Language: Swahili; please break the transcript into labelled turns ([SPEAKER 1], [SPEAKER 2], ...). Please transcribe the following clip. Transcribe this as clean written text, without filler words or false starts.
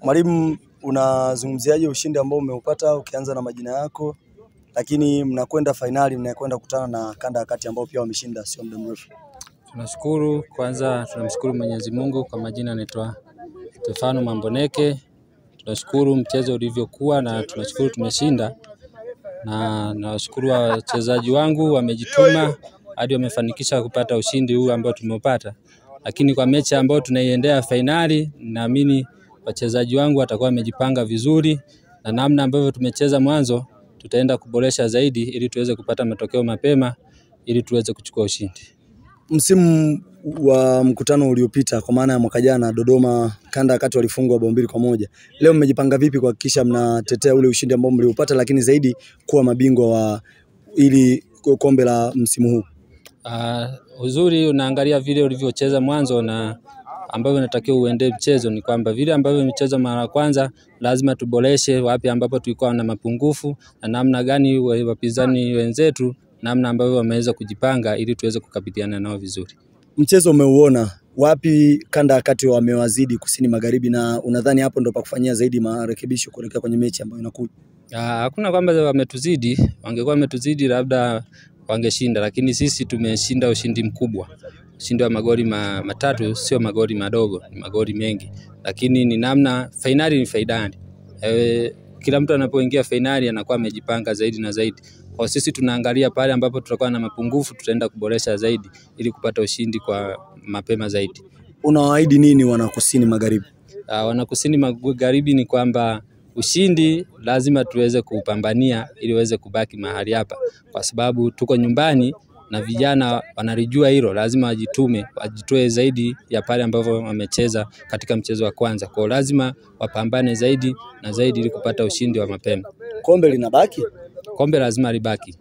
[SPEAKER 1] Mwalimu, unazungumziaje ushindi ambao umeupata ukianza na majina yako, lakini mnakwenda finali, mnakwenda kukutana na kanda ya kati ambao pia wameshinda sio muda mrefu?
[SPEAKER 2] Tunashukuru, kwanza tunamshukuru Mwenyezi Mungu. Kwa majina anaitwa Stefano Mamboneke. Tunashukuru mchezo ulivyokuwa na tunashukuru tumeshinda, na nawashukuru wachezaji wangu wamejituma hadi wamefanikisha kupata ushindi huu ambao tumeupata. Lakini kwa mechi ambayo tunaiendea finali, naamini wachezaji wangu watakuwa wamejipanga vizuri, na namna ambavyo tumecheza mwanzo tutaenda kuboresha zaidi ili tuweze kupata matokeo mapema ili tuweze kuchukua ushindi.
[SPEAKER 1] Msimu wa mkutano uliopita kwa maana ya mwaka jana Dodoma kanda ya kati walifungwa 2-1. Leo mmejipanga vipi kuhakikisha mnatetea ule ushindi ambao mliopata, lakini zaidi kuwa mabingwa wa ili kombe la msimu huu?
[SPEAKER 2] Uzuri unaangalia vile ulivyocheza mwanzo na ambavyo unatakiwa uende mchezo, ni kwamba vile ambavyo mchezo mara kwanza lazima tuboreshe wapi ambapo tulikuwa na mapungufu, na namna gani wapinzani wenzetu namna ambavyo wameweza kujipanga ili tuweze kukabiliana nao vizuri.
[SPEAKER 1] Mchezo umeuona wapi kanda ya kati wamewazidi kusini magharibi, na unadhani hapo ndo pa kufanyia zaidi marekebisho kuelekea kwenye mechi ambayo inakuja?
[SPEAKER 2] Hakuna kwamba wametuzidi, wangekuwa wametuzidi labda wangeshinda, lakini sisi tumeshinda ushindi mkubwa. Ushindi wa magoli matatu, sio magoli madogo, ni magoli mengi. Lakini ni namna finali ni fainali. Kila mtu anapoingia finali anakuwa amejipanga zaidi na zaidi. Kwa sisi tunaangalia pale ambapo tutakuwa na mapungufu, tutaenda kuboresha zaidi ili kupata ushindi kwa mapema zaidi.
[SPEAKER 1] Unawaahidi nini wana kusini magharibi?
[SPEAKER 2] Wana kusini magharibi ni kwamba ushindi lazima tuweze kupambania ili uweze kubaki mahali hapa, kwa sababu tuko nyumbani na vijana wanalijua hilo. Lazima wajitume, wajitoe zaidi ya pale ambapo wamecheza katika mchezo wa kwanza. Kwa lazima wapambane zaidi na zaidi ili kupata ushindi wa mapema.
[SPEAKER 1] Kombe linabaki?
[SPEAKER 2] Kombe lazima libaki.